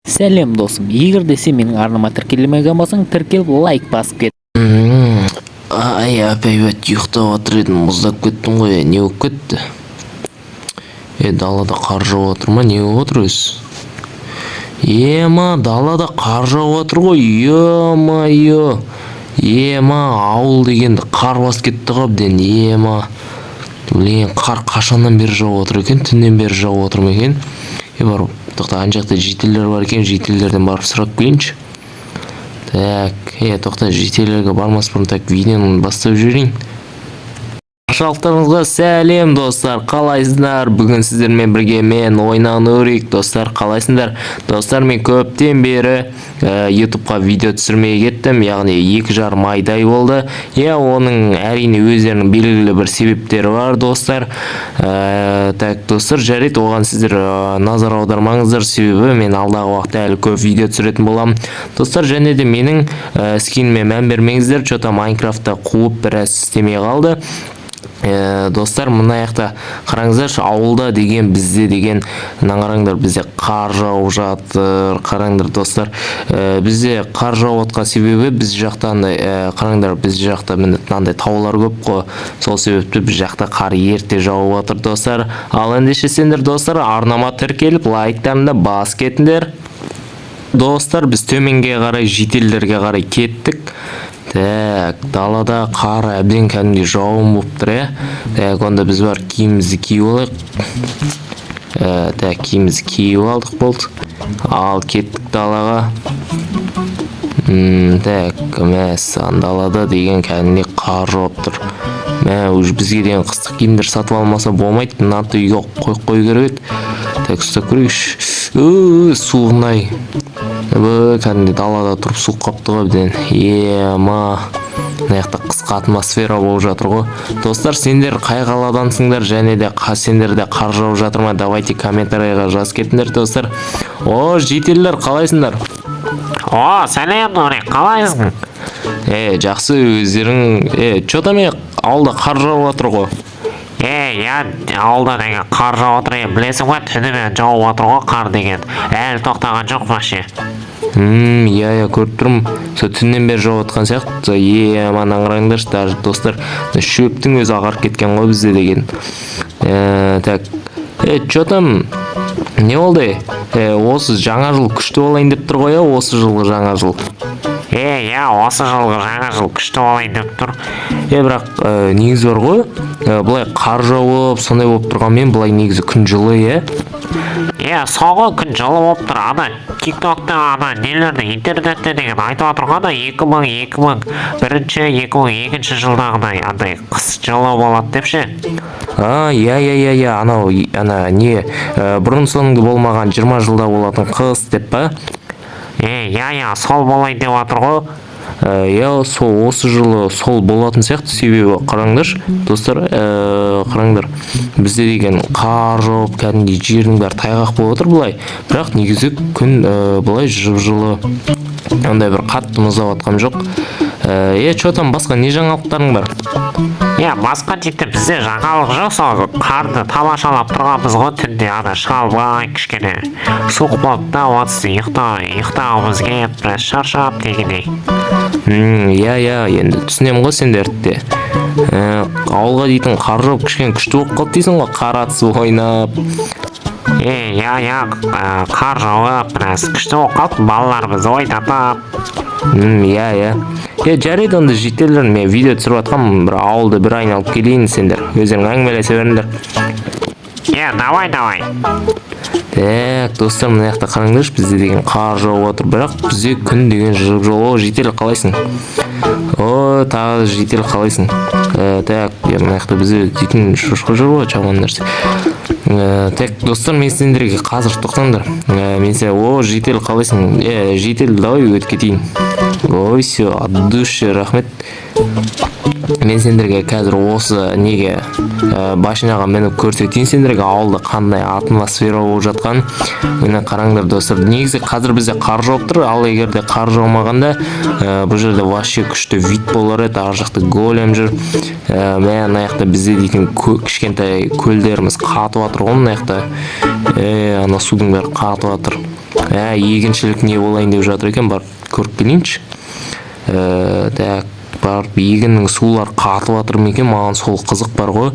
Сәлем досым, егер де сен менің арнама тіркелмеген болсаң, тіркеліп лайк басып кет. Ай, опять ұйықтап отыр едім, мұздап кеттім ғой, не болып кетті? Далада қар жауып отыр ма, не болып отыр өзі? Далада қар жауып отыр ғой, ауыл дегенді қар басып кетті ғой әбден, Блин, қар қашаннан бері жауып отыр екен, түннен бері жауып отыр ма екен? Барып, тоқта, ана жақта жителер бар екен, жителерден барып сұрап келейінші. Так, тоқта, жителерге бармас бұрын так видеоны бастап жіберейін. Баршалықтарыңызға сәлем достар, қалайсыздар? Бүгін сіздермен бірге мен ойнан өрик. Достар, қалайсыңдар? Достар, мен көптен бері YouTube'қа видео түсірмей кеттім, яғни 2,5 айдай болды. Оның әрине өздерінің белгілі бір себептері бар, достар. Так, достар, жарайды, оған сіздер назар аудармаңыздар, себебі мен алдағы уақытта әлі көп видео түсіретін боламын. Достар, және де менің скиніме мән бермеңіздер, что-то Майнкрафтта қуып біраз істемей қалды. Достар, мына жақта қараңыздар, ауылда деген, бізде деген, қараңдар, бізде қар жауып жатыр. Қараңдар достар, бізде қар жауып отқан себебі біз жақтан, қараңдар, біз жақта мынандай таулар көп қой, сол себепті біз жақта қар ерте жауып отыр достар. Ал ендеше сендер достар, арнама тіркеліп лайктарыңды бас кетіңдер. Достар, біз төменге қарай, жителдерге қарай кеттік. Так, далада қар әбден кәдімгідей жауын болып тұр, Так, онда біз бар киімімізді киіп алайық. Так, киімімізді киіп алдық болды. Ал кеттік далаға. Так, мәссаған, далада деген кәдімгідей қар жауып тұр. Уже бізге деген қыстық киімдер сатып алмаса болмайды. Мынаны үйге қойып қою керек еді. Так, ұстап көрейікші. Суығын-ай. Кәдімгідей далада тұрып суық қапты ғой әбден. Мына жақта қысқа атмосфера болып жатыр ғой. Достар, сендер қай қаладансыңдар, және де сендерде қар жауып жатыр ма? Давайте комментарийға жазып кетіңдер, достар. Жителдер, қалайсыңдар? Сәлем, Нұрик, қалайсың? Жақсы, өздерің, что-то мен ауылда қар жауып жатыр ғой. Ауылда деген қар жауып отыр, білесің ғой, түнімен жауып отыр ғой қар деген. Әлі тоқтаған жоқ вообще. Көріп тұрмын. Сол түннен бері жауып отқан сияқты. Мана қараңдаршы, достар, шөптің өзі ағарып кеткен ғой бізде деген. Так, что там? Не болды? Осы жаңа жыл күшті болайын деп тұр ғой, осы жылғы жаңа жыл. Осы жылғы жаңа жыл күшті болайын деп тұр. Бірақ негізі бар ғой, бұлай қар жауып, сондай болып тұрғанмен, бұлай негізі күн жылы, Соңғы күн жылы болып тұр. Ана тиктокта, нелерді, интернетте деген айтып отырғанда 2001-2002 жылдағыдай андай қыс жылы болады деп ше. Анау, не, бұрын соңды болмаған 20 жылда болатын қыс деп па? Сол болайын деп отыр ғой. Сол осы жылы сол болатын сияқты, себебі қараңдар, достар, қараңдар, бізде деген қар жауып, кәдімгідей жердің бәрі тайғақ болып отыр бұлай. Бірақ негізі күн бұлай жып-жылы, ондай бір қатты мұздап атқан жоқ. Что там, басқа не жаңалықтарың бар? Басқа дейді, бізде жаңалық жоқ, сол қарды тамашалап тұрғанбыз ғой түнде, шалбай кішкене суық болып та отсы ұйықтауымыз келіп, біраз шаршап дегендей. Енді түсінем ғой сендерді. Ауылға дейтін қар жауып кішкене күшті болып қалды дейсің ғой, қар атысы ойнап. Қар жауып, біраз күшті болып қалды, балаларымыз ойнатып. Жарайды, онда жителер, мен видео түсіріп атқам, бір ауылды бір айналып келейін, сендер өздерің әңгімелесе беріңдер. Давай. Так, достар, мына жақта қараңдаршы, бізде деген қар жауып отыр, бірақ бізде күн деген жып-жылы. Жителер, қалайсың? Тағы жителер, қалайсың? Так, мына жақта бізде дейтін шошқа жүр ғой, жаман нәрсе. Так, достар, мен сендерге қазір тоқтаңдар. Мен жителер, қалайсың? Жителер, давай өтіп кетейін. Все, от души, рахмет. мен сендерге қазір осы неге машинаға мініп көрсетейін сендерге ауылда қандай атмосфера болып жатқан. Міне қараңдар достар, негізі қазір бізде қар жауып тұр, ал егерде қар жаумағанда бұл жерде вообще күшті вид болар еді. Ар жақта голем жүр. Мен ана жақта бізде дейтін кішкентай көлдеріміз қатып жатыр ғой мына жақта. Ана судың бәрі қатып жатыр. Егіншілік не болайын деп жатыр екен, барып көріп келейінші. Так, барып егіннің сулар қатып жатыр ма екен, маған сол қызық бар ғой.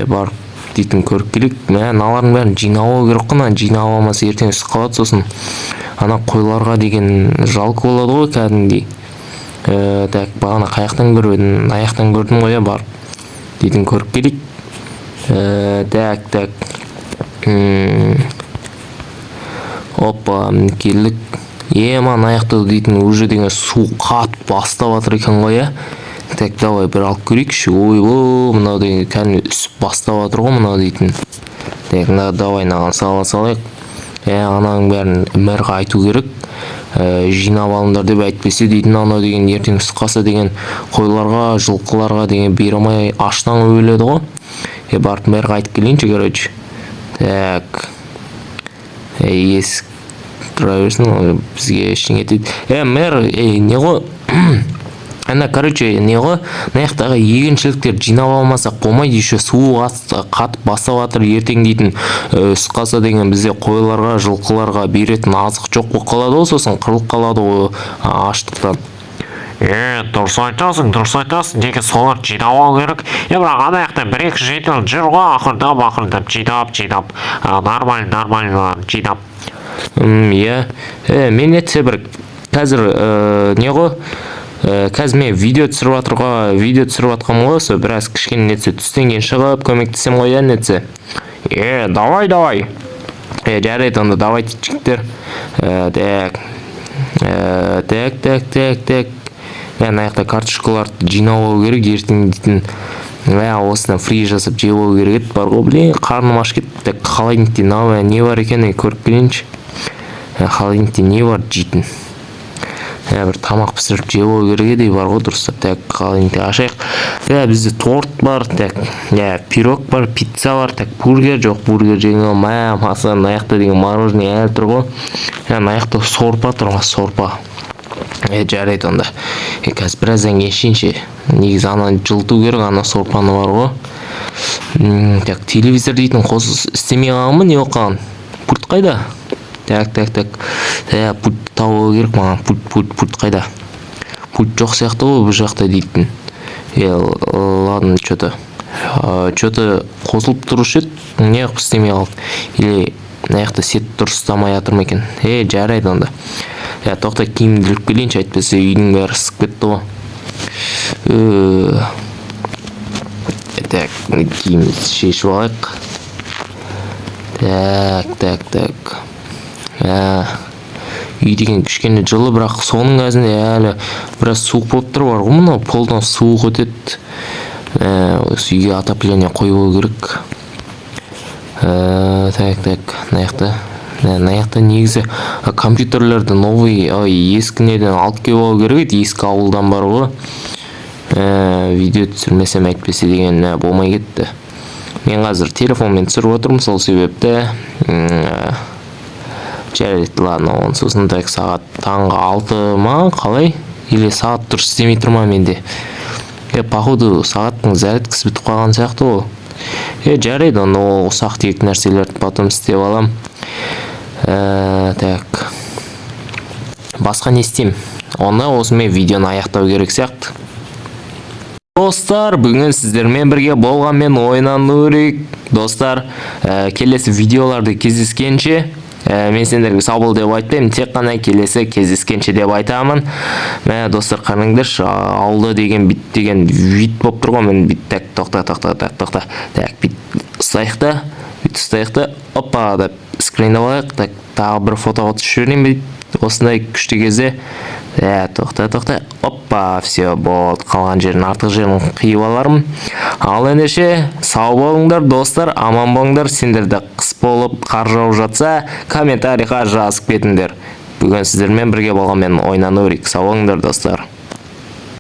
Барып дейтін көріп келейік. Мыналардың бәрін жинауы керек қой, жинап алмаса ертең үсіп қалады. Сосын ана қойларға деген жалко болады ғой кәдімгідей. Так, бағана қаяқтан көрдім, аяқтан көрдім ғой, барып дейтін көріп келейік. Так. Опа, келдік. Ман аяқты дейтін уже деген су қатып бастап жатыр екен ғой. Так, давай бір алып көрейікші. Ой, мынау деген кәдімгі үсіп бастап жатыр ғой мынау дейтін. Так, давай наған салайық. Ананың бәрін мэрға айту керек. Жинап алыңдар деп айтпесе дейтін, анау деген ертең үсіп қалса деген қойларға, жылқыларға деген бермей аштан өледі ғой. Барып мэрға айтып келейінші, короче. Так. Есік тұра берсін, бізге ештеңе етеді. Мэр, не ғой? Ана, короче, не ғой? Наяқтағы егіншіліктер жинап алмасақ болмайды, еще су қатып бастап жатыр ертең дейтін. Үсіп қалса деген бізде қойларға, жылқыларға беретін азық жоқ болып қалады ғой, сосын қырылып қалады ғой аштықтан. Дұрыс айтасың, деген солар жинап алу керек. Бірақ ана жақта 1-2 жедел жүр ғой, ақырдап жинап. Нормально жинап. Мен етсе бір қазір не ғой? Қазір мен видео түсіріп жатқам ғой, со біраз кішкене нетсе түстен кейін шығып көмектесем ғой, нетсе. Давай. Жарайды, онда давайте жігіттер. Так. Ана жақта картошкаларды жинап алу керек, ертең дейтін. Осыдан фри жасап жеп алу керек еді, бар ғой, қарным ашып кетті. Так, холодильникте не бар екен, көріп келейінші. Холодильникте не бар жейтін. Бір тамақ пісіріп жеп алу керек еді, бар ғой, дұрыстап. Так, холодильникте ашайық. Бізде торт бар, так, пирог бар, пицца бар, так, бургер жоқ, бургер жеген ол, масан аяқта деген мороженое әлі тұр ғой. Аяқта сорпа тұр ма, сорпа. Жарайды онда. Қазір біраздан кешінші. Негізі ана жылту керек, ана сорпаны бар ғой. Так, телевизор дейтін қос істемей қалған, не оқыған? Пульт қайда? Так. Пульт тауы керек маған, пульт қайда? Пульт жоқ сияқты ғой бұл жақта дейтін. Ладно, что-то қосылып тұрушы еді, не қып істемей қалды. Или аяқта сет дұрыс ұстамай жатыр ма екен? Жарайды онда. Тоқта киімді іліп келейінші, айтпаса үйдің бәрі ысып кетті ғой. Так, киімді шешіп алайық. Так. Үй деген кішкене жылы, бірақ соның әзінде әлі біраз суық болып тұр, бар ғой, мынау полдан суық өтеді. Осы үйге отопление қойып алу керек. Так, наяқта негізі компьютерлерді новый, ескі неден алып келіп алу керек еді, ескі ауылдан бар ғой. Видео түсірмесем айтпесе деген болмай кетті. Мен қазір телефонмен түсіріп отырмын, сол себепті. Жарайды, ладно, оны сосын так сағат таңғы 6 ма, қалай? Или сағат дұрыс істемей тұр ма менде? Походу сағаттың зарядкасы бітіп қалған сияқты ол. Жарайды, оны ұсақ тек нәрселерді потом істеп алам. Так. Басқа не істеймін? Оны осымен видеоны аяқтау керек сияқты. Достар, бүгін сіздермен бірге болғанмен ойнан Нурик. Достар, келесі видеоларды кездескенше, мен сендерге сау бол деп айтпаймын, тек қана келесі кездескенше деп айтамын. Достар, қараңдаршы, ауылда деген бит деген вид болып тұр ғой, мен бит. Так, тоқта. Так, бит ұстайық та, опа, деп скринап алайық. Так, тағы бір фотоға түсіп жіберейін бит. Осындай күшті кезде. Тоқта. Опа, все, болды. Қалған жерін, артық жерін қиып алармын. Ал ендеше, сау болыңдар, достар, аман болыңдар. Сендерді қыс болып, қар жауып жатса, комментарийға жазып кетіңдер. Бүгін сіздермен бірге болған мен ойнан Нурик. Сау болыңдар, достар.